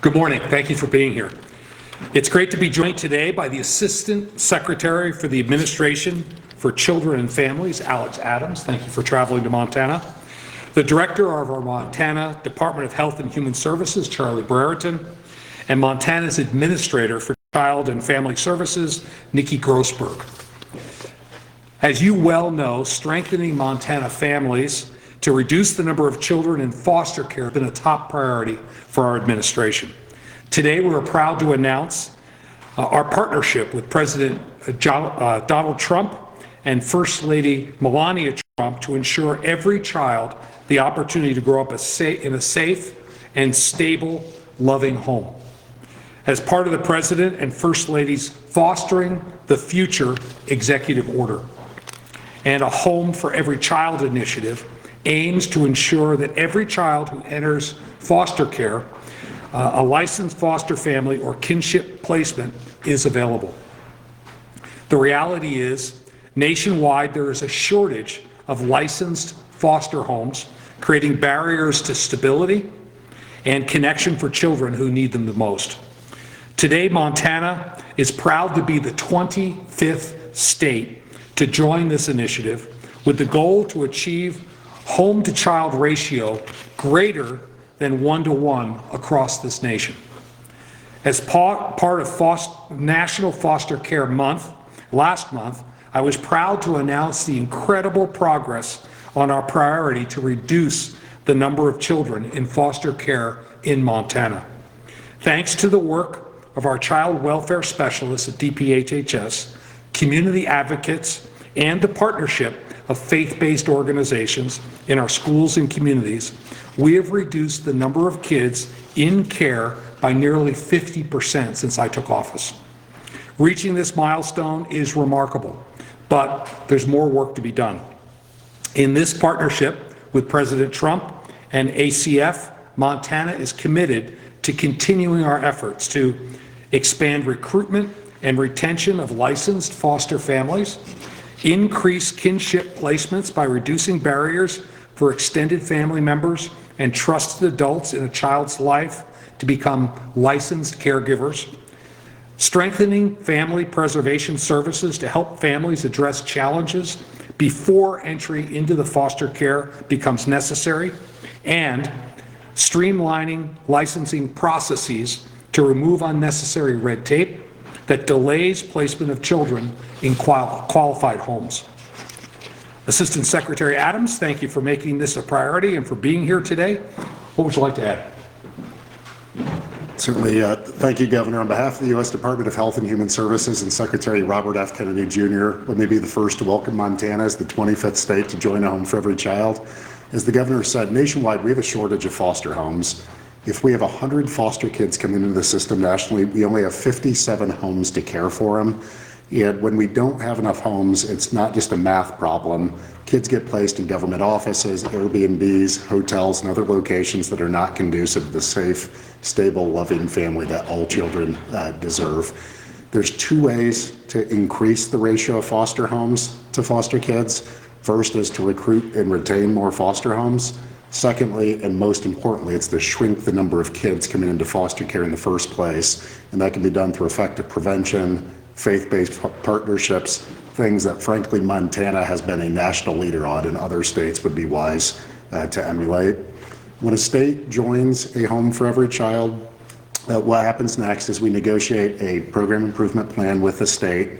Good morning. Thank you for being here. It's great to be joined today by the Assistant Secretary for the Administration for Children and Families, Alex Adams. Thank you for traveling to Montana. The Director of our Montana Department of Health and Human Services, Charlie Brereton, and Montana's Administrator for Child and Family Services, Nikki Grossberg. As you well know, strengthening Montana families to reduce the number of children in foster care has been a top priority for our administration. Today, we are proud to announce our partnership with President Donald Trump and First Lady Melania Trump to ensure every child the opportunity to grow up in a safe and stable, loving home. As part of the President and First Lady's Fostering the Future executive order, and a Home for Every Child initiative aims to ensure that every child who enters foster care, a licensed foster family or kinship placement is available. The reality is, nationwide, there is a shortage of licensed foster homes, creating barriers to stability and connection for children who need them the most. Today, Montana is proud to be the 25th state to join this initiative with the goal to achieve home-to-child ratio greater than 1-to-1 across this nation. As part of National Foster Care Month, last month, I was proud to announce the incredible progress on our priority to reduce the number of children in foster care in Montana. Thanks to the work of our child welfare specialists at DPHHS, community advocates, and the partnership of faith-based organizations in our schools and communities, we have reduced the number of kids in care by nearly 50% since I took office. Reaching this milestone is remarkable, but there's more work to be done. In this partnership with President Trump and ACF, Montana is committed to continuing our efforts to expand recruitment and retention of licensed foster families, increase kinship placements by reducing barriers for extended family members and trusted adults in a child's life to become licensed caregivers, strengthening family preservation services to help families address challenges before entry into the foster care becomes necessary, and streamlining licensing processes to remove unnecessary red tape that delays placement of children in qualified homes. Assistant Secretary Adams, thank you for making this a priority and for being here today. What would you like to add? Certainly. Thank you, Governor. On behalf of the U.S. Department of Health and Human Services and Secretary Robert F. Kennedy Jr., let me be the first to welcome Montana as the 25th state to join a Home for Every Child. As the Governor said, nationwide, we have a shortage of foster homes. If we have 100 foster kids coming into the system nationally, we only have 57 homes to care for them. And when we don't have enough homes, it's not just a math problem. Kids get placed in government offices, Airbnbs, hotels, and other locations that are not conducive to the safe, stable, loving family that all children deserve. There's two ways to increase the ratio of foster homes to foster kids. First is to recruit and retain more foster homes. Secondly, and most importantly, it's to shrink the number of kids coming into foster care in the first place. And that can be done through effective prevention, faith-based partnerships, things that frankly Montana has been a national leader on and other states would be wise to emulate. When a state joins a Home for Every Child, what happens next is we negotiate a program improvement plan with the state,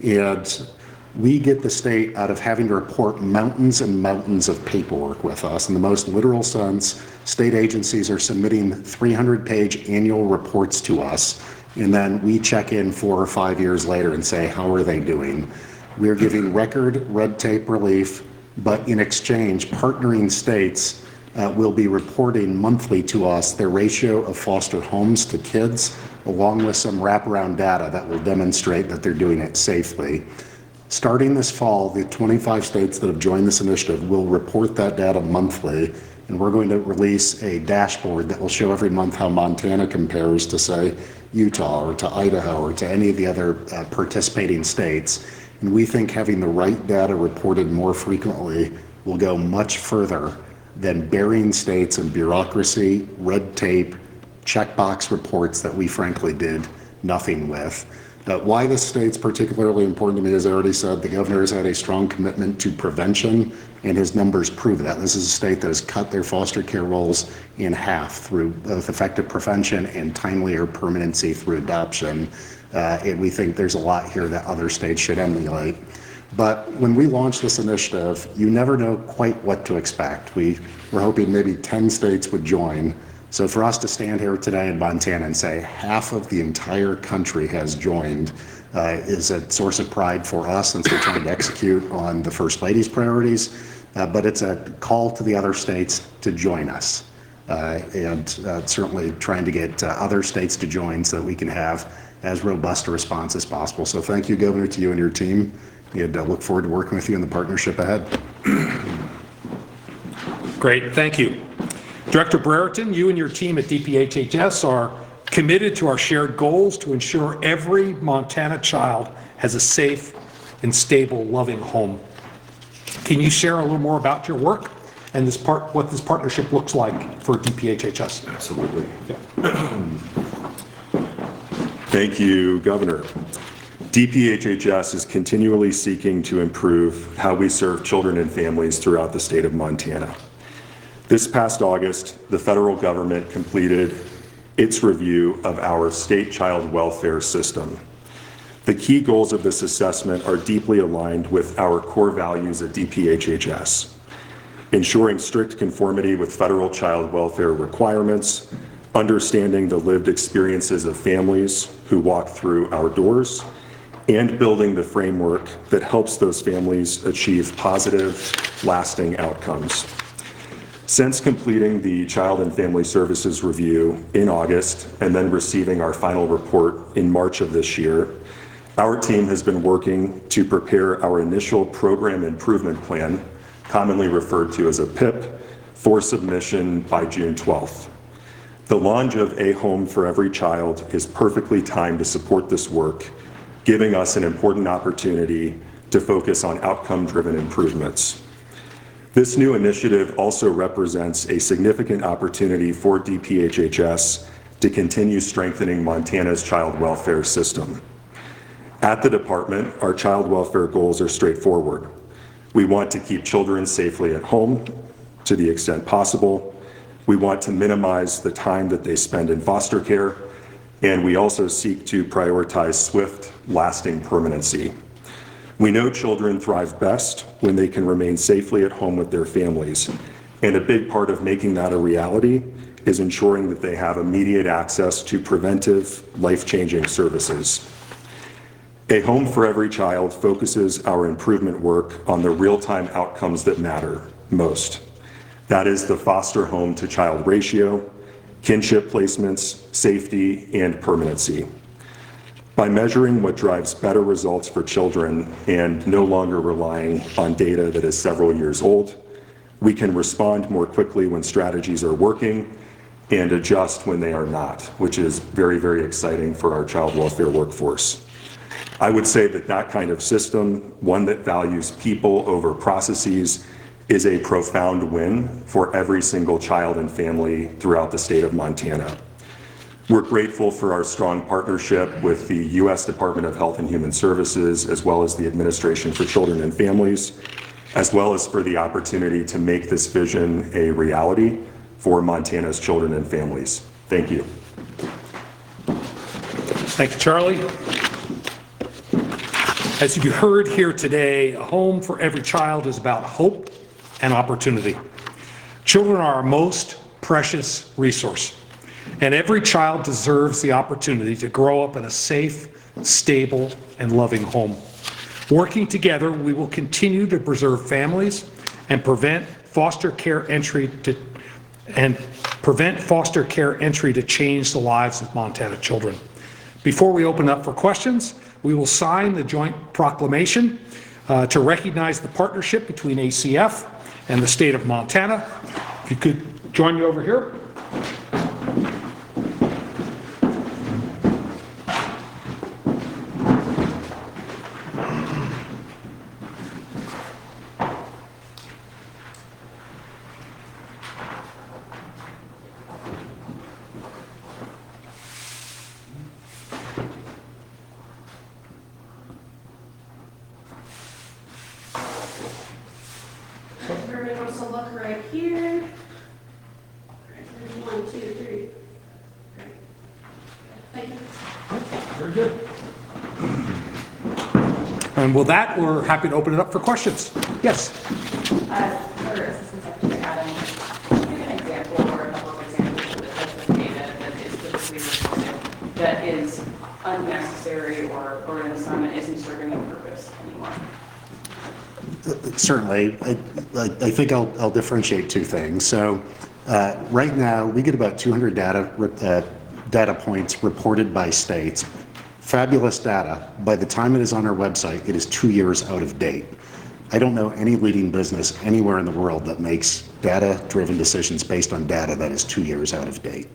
and we get the state out of having to report mountains and mountains of paperwork with us. In the most literal sense, state agencies are submitting 300-page annual reports to us, and then we check in 4 or 5 years later and say, how are they doing? We're giving record red tape relief, but in exchange, partnering states will be reporting monthly to us their ratio of foster homes to kids, along with some wraparound data that will demonstrate that they're doing it safely. Starting this fall, the 25 states that have joined this initiative will report that data monthly, and we're going to release a dashboard that will show every month how Montana compares to, say, Utah or to Idaho or to any of the other participating states. And we think having the right data reported more frequently will go much further than burying states in bureaucracy, red tape, checkbox reports that we frankly did nothing with. Why this state's particularly important to me, as I already said, the governor has had a strong commitment to prevention, and his numbers prove that. This is a state that has cut their foster care rolls in half through both effective prevention and timelier permanency through adoption. And we think there's a lot here that other states should emulate. But when we launched this initiative, you never know quite what to expect. We were hoping maybe 10 states would join. So for us to stand here today in Montana and say half of the entire country has joined is a source of pride for us, since we're trying to execute on the First Lady's priorities. But it's a call to the other states to join us, and certainly trying to get other states to join so that we can have as robust a response as possible. So thank you, Governor, to you and your team, and look forward to working with you in the partnership ahead. Great, thank you. Director Brereton, you and your team at DPHHS are committed to our shared goals to ensure every Montana child has a safe and stable, loving home. Can you share a little more about your work and what this partnership looks like for DPHHS? Absolutely. Yeah. Thank you, Governor. DPHHS is continually seeking to improve how we serve children and families throughout the state of Montana. This past August, the federal government completed its review of our state child welfare system. The key goals of this assessment are deeply aligned with our core values at DPHHS: ensuring strict conformity with federal child welfare requirements, understanding the lived experiences of families who walk through our doors, and building the framework that helps those families achieve positive, lasting outcomes. Since completing the Child and Family Services Review in August and then receiving our final report in March of this year, our team has been working to prepare our initial program improvement plan, commonly referred to as a PIP, for submission by June 12th. The launch of A Home for Every Child is perfectly timed to support this work, giving us an important opportunity to focus on outcome-driven improvements. This new initiative also represents a significant opportunity for DPHHS to continue strengthening Montana's child welfare system. At the department, our child welfare goals are straightforward. We want to keep children safely at home to the extent possible. We want to minimize the time that they spend in foster care, and we also seek to prioritize swift, lasting permanency. We know children thrive best when they can remain safely at home with their families, and a big part of making that a reality is ensuring that they have immediate access to preventive, life-changing services. A Home for Every Child focuses our improvement work on the real-time outcomes that matter most. That is the foster home to child ratio, kinship placements, safety, and permanency. By measuring what drives better results for children and no longer relying on data that is several years old, we can respond more quickly when strategies are working and adjust when they are not, which is very, very exciting for our child welfare workforce. I would say that that kind of system, one that values people over processes, is a profound win for every single child and family throughout the state of Montana. We're grateful for our strong partnership with the U.S. Department of Health and Human Services, as well as the Administration for Children and Families, as well as for the opportunity to make this vision a reality for Montana's children and families. Thank you. Thank you, Charlie. As you heard here today, A Home for Every Child is about hope and opportunity. Children are our most precious resource, and every child deserves the opportunity to grow up in a safe, stable, and loving home. Working together, we will continue to preserve families and prevent foster care entry to change the lives of Montana children. Before we open up for questions, we will sign the joint proclamation to recognize the partnership between ACF and the state of Montana. If you could join me over here. everybody wants to look right here. 1, 2, 3. Great. Thank you. Very good. And with that, we're happy to open it up for questions. Yes? For Assistant Secretary Adams, can you give an example or a couple of examples of the types of data that is typically reported that is unnecessary or an assignment isn't serving a purpose anymore? Certainly. I think I'll differentiate two things. So right now, we get about 200 data points reported by states. Fabulous data. By the time it is on our website, it is 2 years out of date. I don't know any leading business anywhere in the world that makes data-driven decisions based on data that is 2 years out of date.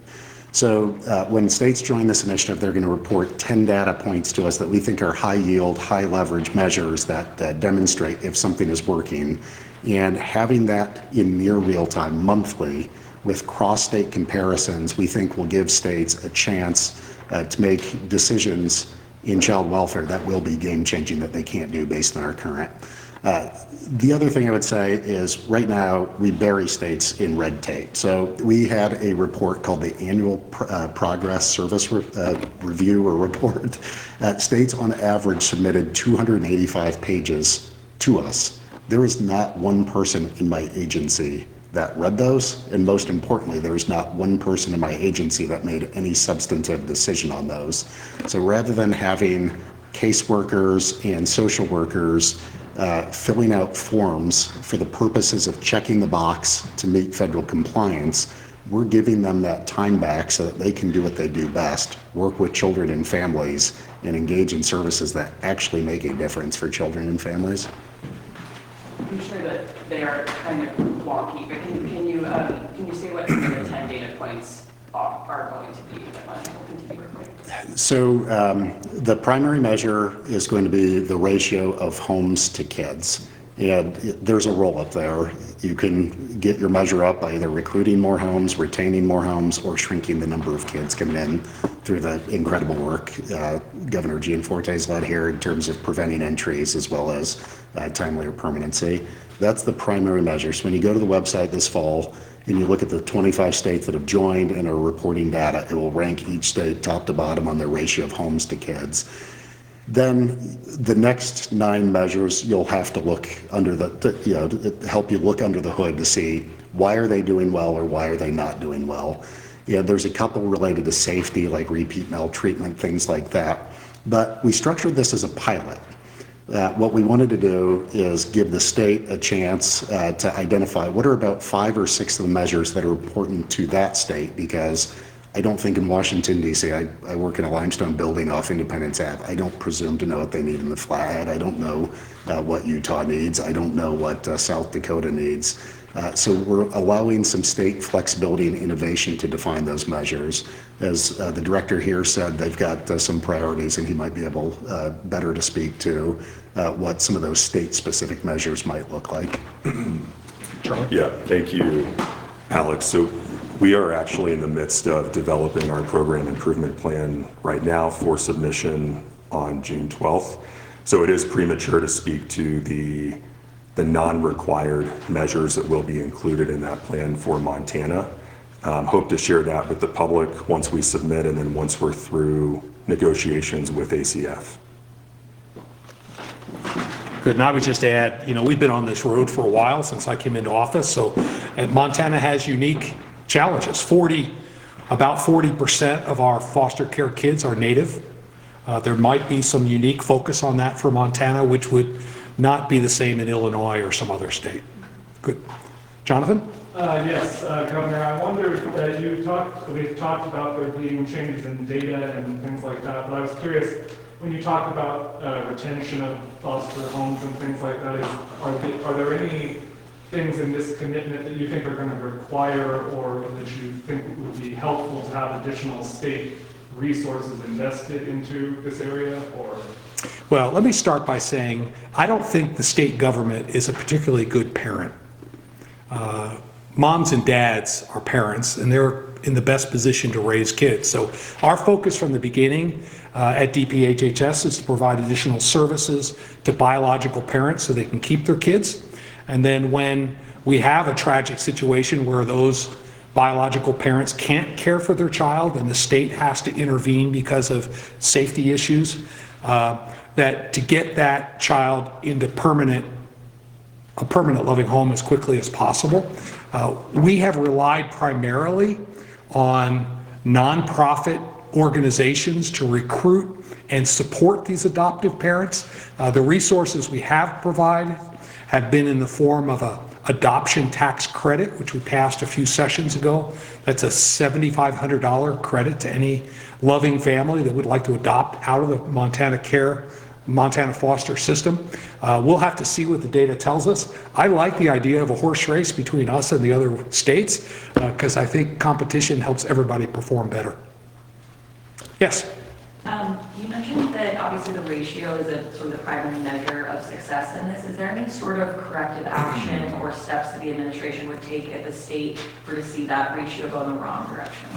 So when states join this initiative, they're going to report 10 data points to us that we think are high yield, high leverage measures that demonstrate if something is working. And having that in near real time, monthly, with cross-state comparisons, we think will give states a chance to make decisions in child welfare that will be game-changing that they can't do based on our current. The other thing I would say is right now we bury states in red tape. So we had a report called the Annual Progress Service Review or Report. States on average submitted 285 pages to us. There is not one person in my agency that read those, and most importantly, there's not one person in my agency that made any substantive decision on those. So rather than having caseworkers and social workers filling out forms for the purposes of checking the box to meet federal compliance, we're giving them that time back so that they can do what they do best, work with children and families, and engage in services that actually make a difference for children and families. I'm sure that they are kind of wonky, but can you say what some of the 10 data points are going to be that Montana will continue reporting? So the primary measure is going to be the ratio of homes to kids. And there's a roll up there. You can get your measure up by either recruiting more homes, retaining more homes, or shrinking the number of kids coming in through the incredible work Governor Gianforte has led here in terms of preventing entries as well as timely or permanency. That's the primary measure. So when you go to the website this fall and you look at the 25 states that have joined and are reporting data, it will rank each state top to bottom on their ratio of homes to kids. Then the next 9 measures, you'll have to look under to help you look under the hood to see why are they doing well or why are they not doing well. Yeah, there's a couple related to safety, like repeat maltreatment, things like that. But we structured this as a pilot. What we wanted to do is give the state a chance to identify what are about 5 or 6 of the measures that are important to that state, because I don't think in Washington, D.C., I work in a limestone building off Independence Ave. I don't presume to know what they need in the Flathead. I don't know what Utah needs. I don't know what South Dakota needs. So we're allowing some state flexibility and innovation to define those measures. As the director here said, they've got some priorities, and he might be able better to speak to what some of those state-specific measures might look like. Charlie? Yeah, thank you, Alex. So we are actually in the midst of developing our program improvement plan right now for submission on June 12th. So it is premature to speak to the non-required measures that will be included in that plan for Montana. Hope to share that with the public once we submit and then once we're through negotiations with ACF. Good. And I would just add, we've been on this road for a while since I came into office. So and Montana has unique challenges. About 40% of our foster care kids are native. There might be some unique focus on that for Montana, which would not be the same in Illinois or some other state. Good. Jonathan? Yes, Governor, I wondered, we've talked about there being changes in data and things like that, but I was curious, when you talk about retention of foster homes and things like that, are there any things in this commitment that you think are going to require or that you think would be helpful to have additional state resources invested into this area, or? Well, let me start by saying I don't think the state government is a particularly good parent. Moms and dads are parents, and they're in the best position to raise kids. So our focus from the beginning at DPHHS is to provide additional services to biological parents so they can keep their kids. And then when we have a tragic situation where those biological parents can't care for their child and the state has to intervene because of safety issues, that to get that child into a permanent loving home as quickly as possible. We have relied primarily on nonprofit organizations to recruit and support these adoptive parents. The resources we have provided have been in the form of a adoption tax credit, which we passed a few sessions ago. That's a $7,500 credit to any loving family that would like to adopt out of the Montana foster system. We'll have to see what the data tells us. I like the idea of a horse race between us and the other states because I think competition helps everybody perform better. Yes? You mentioned that obviously the ratio is a sort of the primary measure of success in this. Is there any sort of corrective action or steps that the administration would take at the state to see that ratio go in the wrong direction?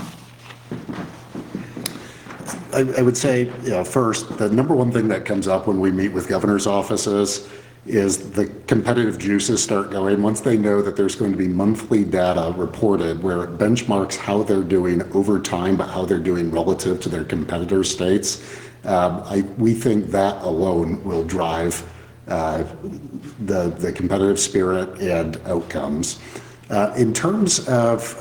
I would say, first, the number one thing that comes up when we meet with governor's offices is the competitive juices start going. Once they know that there's going to be monthly data reported where it benchmarks how they're doing over time, but how they're doing relative to their competitor states, we think that alone will drive the competitive spirit and outcomes. In terms of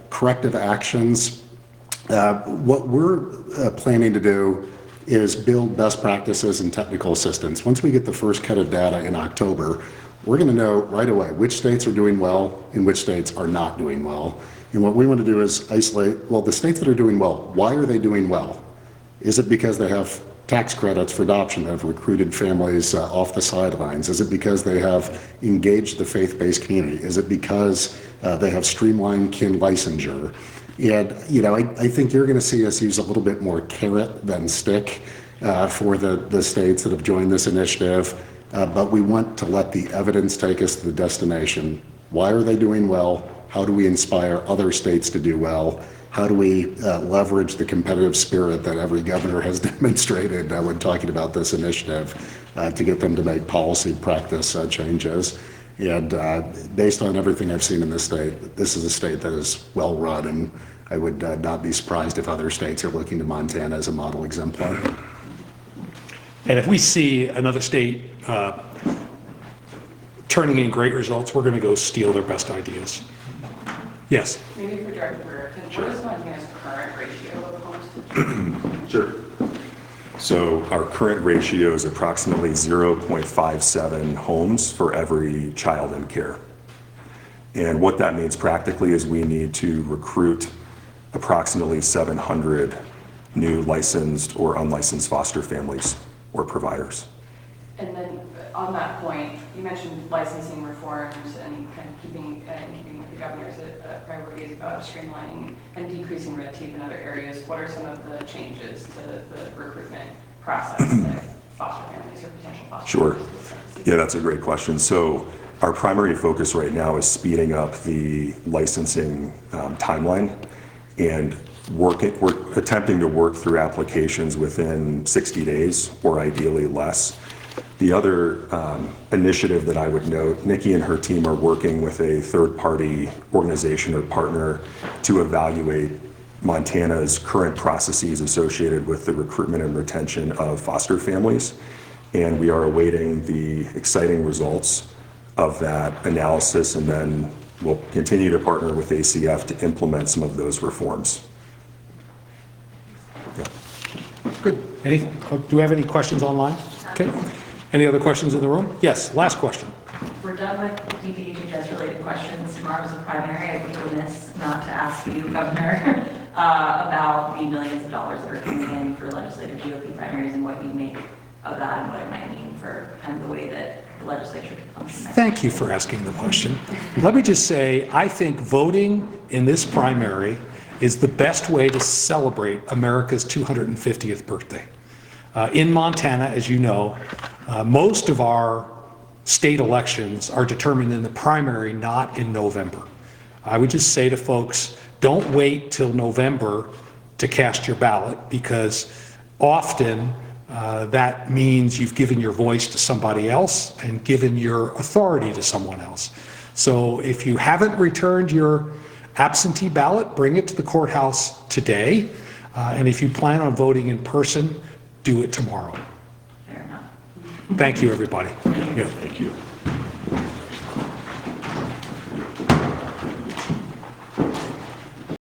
corrective actions, what we're planning to do is build best practices and technical assistance. Once we get the first cut of data in October, we're going to know right away which states are doing well and which states are not doing well. And what we want to do is isolate, well, the states that are doing well, why are they doing well? Is it because they have tax credits for adoption that have recruited families off the sidelines? Is it because they have engaged the faith-based community? Is it because they have streamlined kin licensure? And, I think you're going to see us use a little bit more carrot than stick for the states that have joined this initiative. But we want to let the evidence take us to the destination. Why are they doing well? How do we inspire other states to do well? How do we leverage the competitive spirit that every governor has demonstrated when talking about this initiative to get them to make policy practice changes? And based on everything I've seen in this state, this is a state that is well run, and I would not be surprised if other states are looking to Montana as a model exemplar. And if we see another state turning in great results, we're going to go steal their best ideas. Yes? Maybe for Director Burke, what is Montana's current ratio of homes to Sure. So our current ratio is approximately 0.57 homes for every child in care. And what that means practically is we need to recruit approximately 700 new licensed or unlicensed foster families or providers. And then on that point, you mentioned licensing reforms and kind of keeping with the governor's priorities about streamlining and decreasing red tape in other areas. What are some of the changes to the recruitment process that foster families or potential foster Sure. families? Yeah, that's a great question. So our primary focus right now is speeding up the licensing timeline, and we're attempting to work through applications within 60 days or ideally less. The other initiative that I would note, Nikki and her team are working with a third-party organization or partner to evaluate Montana's current processes associated with the recruitment and retention of foster families. And we are awaiting the exciting results of that analysis, and then we'll continue to partner with ACF to implement some of those reforms. Yeah. Good. Do we have any questions online? Okay. Any other questions in the room? Yes, last question. We're done with DPHHS related questions. Tomorrow's a primary. I would be remiss not to ask you, Governor, about the millions of dollars that are coming in for legislative GOP primaries and what you make of that and what it might mean for kind of the way that the legislature can function. Thank you for asking the question. Let me just say, I think voting in this primary is the best way to celebrate America's 250th birthday. In Montana, as you know, most of our state elections are determined in the primary, not in November. I would just say to folks, don't wait till November to cast your ballot, because often that means you've given your voice to somebody else and given your authority to someone else. So if you haven't returned your absentee ballot, bring it to the courthouse today. And if you plan on voting in person, do it tomorrow. Fair enough. Thank you, everybody. Yeah. Thank you.